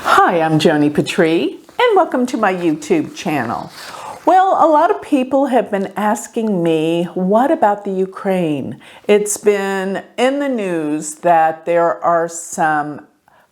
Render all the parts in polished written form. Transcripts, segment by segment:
Hi, I'm Joni Patry, and welcome to my YouTube channel. Well, a lot of people have been asking me, what about the Ukraine? It's been in the news that there are some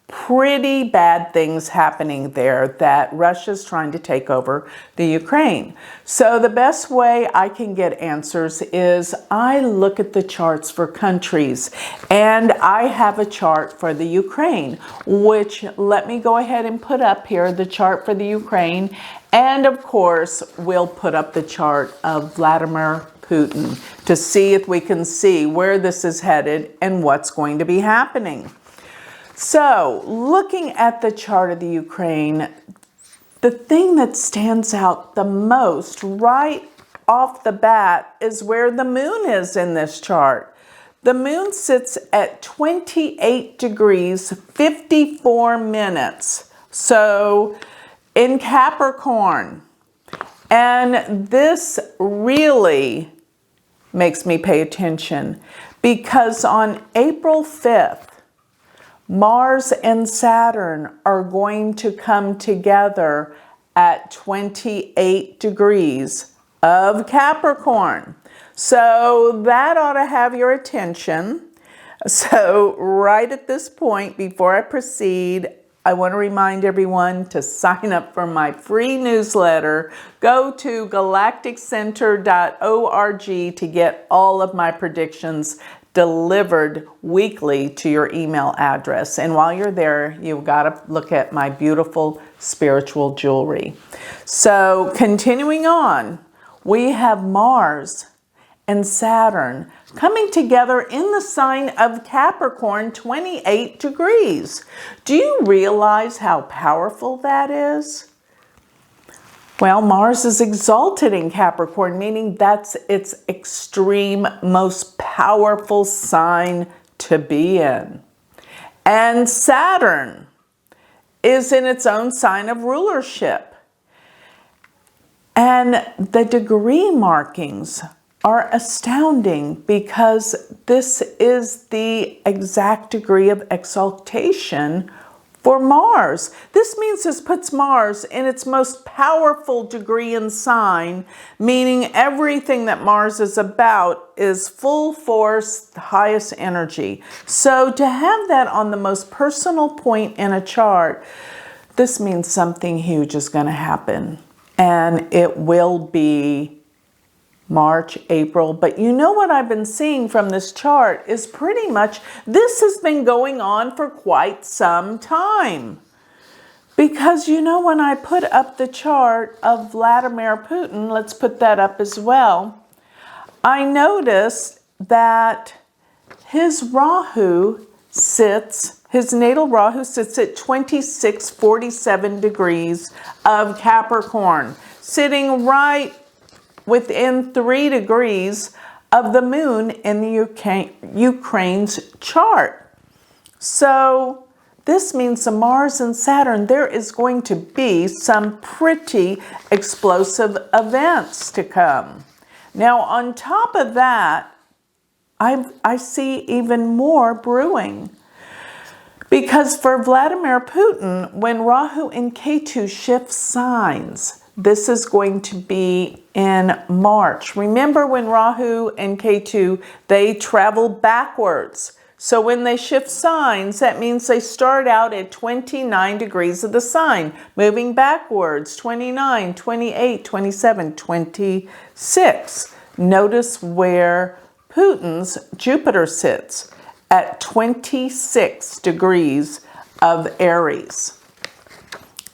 pretty bad things happening there, that Russia's trying to take over the Ukraine. So the best way I can get answers is I look at the charts for countries, and I have a chart for the Ukraine, which let me go ahead and put up here the chart for the Ukraine. And of course, we'll put up the chart of Vladimir Putin to see if we can see where this is headed and what's going to be happening. So, looking at the chart of the Ukraine, the thing that stands out the most right off the bat is where the moon is in this chart. The moon sits at 28 degrees, 54 minutes. So, in Capricorn. And this really makes me pay attention because on April 5th, Mars and Saturn are going to come together at 28 degrees of Capricorn. So that ought to have your attention. So right at this point, before I proceed, I want to remind everyone to sign up for my free newsletter. Go to galacticcenter.org to get all of my predictions delivered weekly to your email address. And while you're there, you've got to look at my beautiful spiritual jewelry. So continuing on, we have Mars and Saturn coming together in the sign of Capricorn, 28 degrees. Do you realize how powerful that is? Well, Mars is exalted in Capricorn, meaning that's its extreme, most powerful sign to be in. And Saturn is in its own sign of rulership. And the degree markings are astounding because this is the exact degree of exaltation for Mars. This means this puts Mars in its most powerful degree and sign, meaning everything that Mars is about is full force, the highest energy. So to have that on the most personal point in a chart, this means something huge is going to happen. And it will be March, April, but you know what I've been seeing from this chart is pretty much this has been going on for quite some time. Because you know, when I put up the chart of Vladimir Putin, let's put that up as well, I noticed that his Rahu sits, his natal Rahu sits at 2647 degrees of Capricorn, sitting right within 3 degrees of the moon in the Ukraine's chart. So this means the Mars and Saturn, there is going to be some pretty explosive events to come. Now on top of that, I see even more brewing. Because for Vladimir Putin, when Rahu and Ketu shift signs, this is going to be in March. Remember when Rahu and Ketu, they travel backwards. So when they shift signs, that means they start out at 29 degrees of the sign, moving backwards, 29, 28, 27, 26. Notice where Putin's Jupiter sits at 26 degrees of Aries.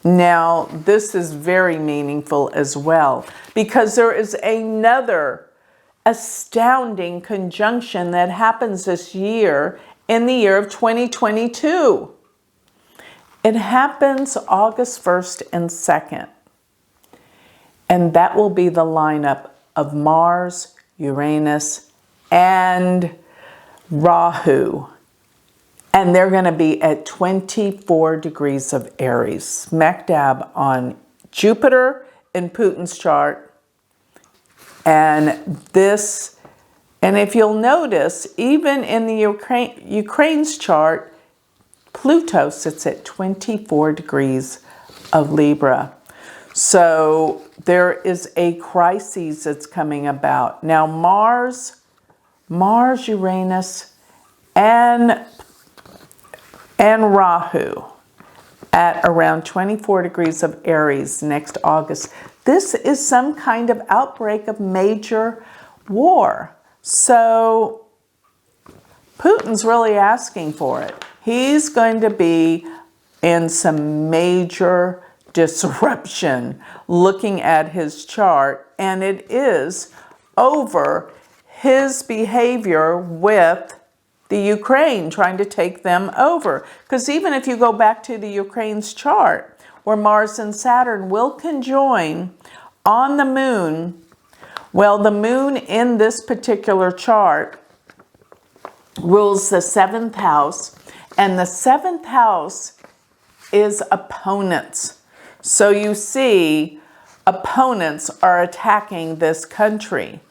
Now, this is very meaningful as well because there is another astounding conjunction that happens this year in the year of 2022. It happens August 1st and 2nd. And that will be the lineup of Mars, Uranus, and Rahu. And they're going to be at 24 degrees of Aries, smack dab on Jupiter in Putin's chart. And if you'll notice, even in the Ukraine's chart, Pluto sits at 24 degrees of Libra. So there is a crisis that's coming about. Now Mars, Uranus, and Rahu at around 24 degrees of Aries next August. This is some kind of outbreak of major war. So Putin's really asking for it. He's going to be in some major disruption looking at his chart, and it is over his behavior with the Ukraine, trying to take them over. Because even if you go back to the Ukraine's chart, where Mars and Saturn will conjoin on the moon, well, the moon in this particular chart rules the 7th house, and the 7th house is opponents. So you see, opponents are attacking this country.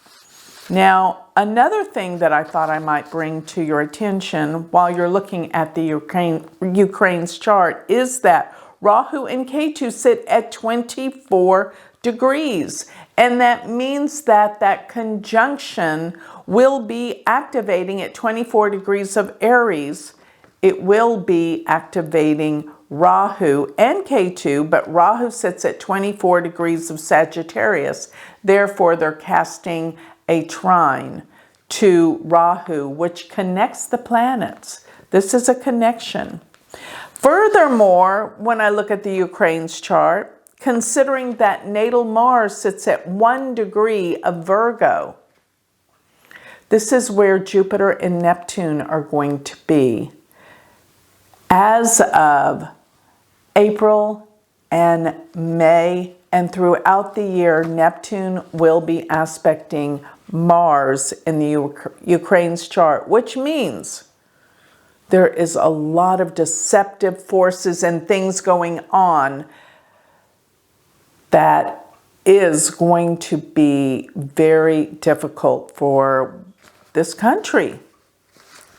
Now, another thing that I thought I might bring to your attention while you're looking at the Ukraine's chart is that Rahu and Ketu sit at 24 degrees. And that means that that conjunction will be activating at 24 degrees of Aries. It will be activating Rahu and Ketu, but Rahu sits at 24 degrees of Sagittarius. Therefore, they're casting a trine to Rahu, which connects the planets. This is a connection. Furthermore, when I look at the Ukraine's chart, considering that natal Mars sits at 1 degree of Virgo, this is where Jupiter and Neptune are going to be. As of April and May and throughout the year, Neptune will be aspecting Mars in the Ukraine's chart, which means there is a lot of deceptive forces and things going on that is going to be very difficult for this country.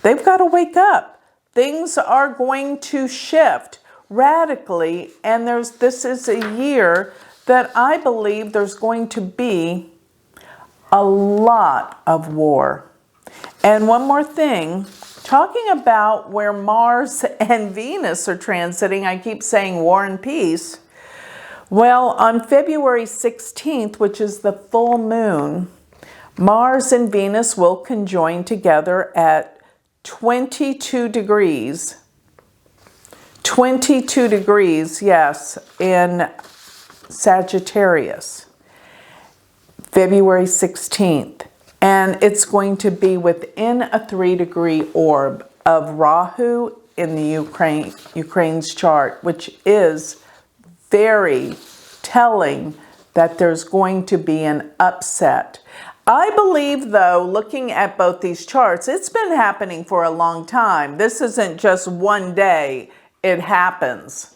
They've got to wake up. Things are going to shift radically, and this is a year that I believe there's going to be a lot of war. And one more thing, talking about where Mars and Venus are transiting, I keep saying war and peace. Well, on February 16th, which is the full moon, Mars and Venus will conjoin together at 22 degrees. 22 degrees, yes, in Sagittarius, February 16th. And it's going to be within a 3-degree orb of Rahu in the Ukraine's chart, which is very telling that there's going to be an upset. I believe, though, looking at both these charts, it's been happening for a long time. This isn't just one day it happens.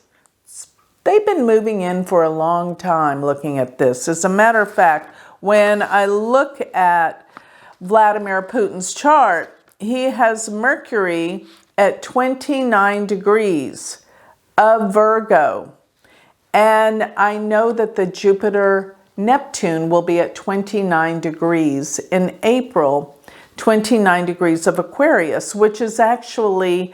They've been moving in for a long time looking at this. As a matter of fact, when I look at Vladimir Putin's chart, he has Mercury at 29 degrees of Virgo. And I know that the Jupiter-Neptune will be at 29 degrees in April, 29 degrees of Aquarius, which is actually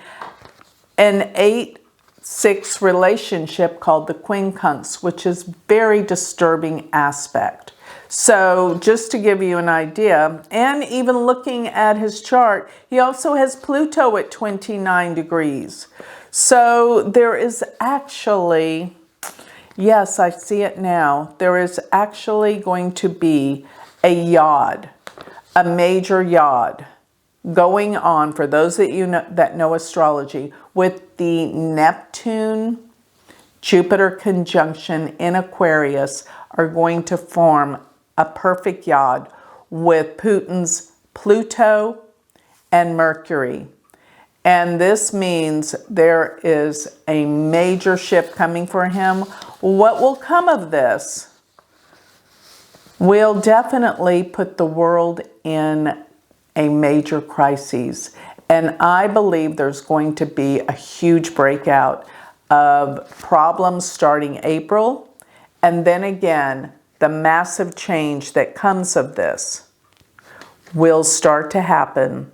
an 8-6 relationship called the quincunx, which is very disturbing aspect. So just to give you an idea, and even looking at his chart, he also has Pluto at 29 degrees. So there is actually, yes, I see it now, there is actually going to be a yod, a major yod, going on for those that that know astrology with the Neptune Jupiter conjunction in Aquarius are going to form a perfect yod with Putin's Pluto and Mercury. And this means there is a major shift coming for him. What will come of this will definitely put the world in a major crisis. And I believe there's going to be a huge breakout of problems starting April. And then again, the massive change that comes of this will start to happen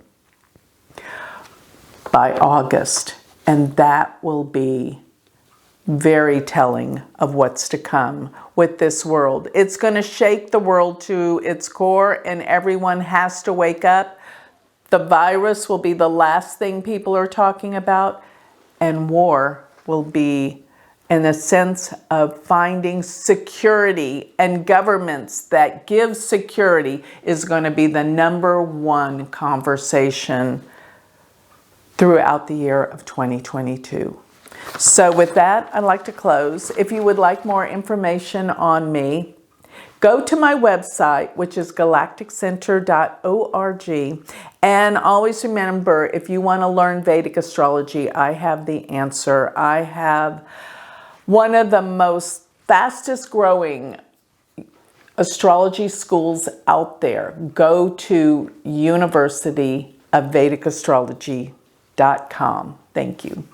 by August. And that will be very telling of what's to come with this world. It's going to shake the world to its core, and everyone has to wake up. The virus will be the last thing people are talking about, and war will be in a sense of finding security, and governments that give security is going to be the #1 conversation throughout the year of 2022. So with that, I'd like to close. If you would like more information on me, go to my website, which is galacticcenter.org. And always remember, if you want to learn Vedic astrology, I have the answer. I have one of the most fastest growing astrology schools out there. Go to University of Vedic Astrology.com. Thank you.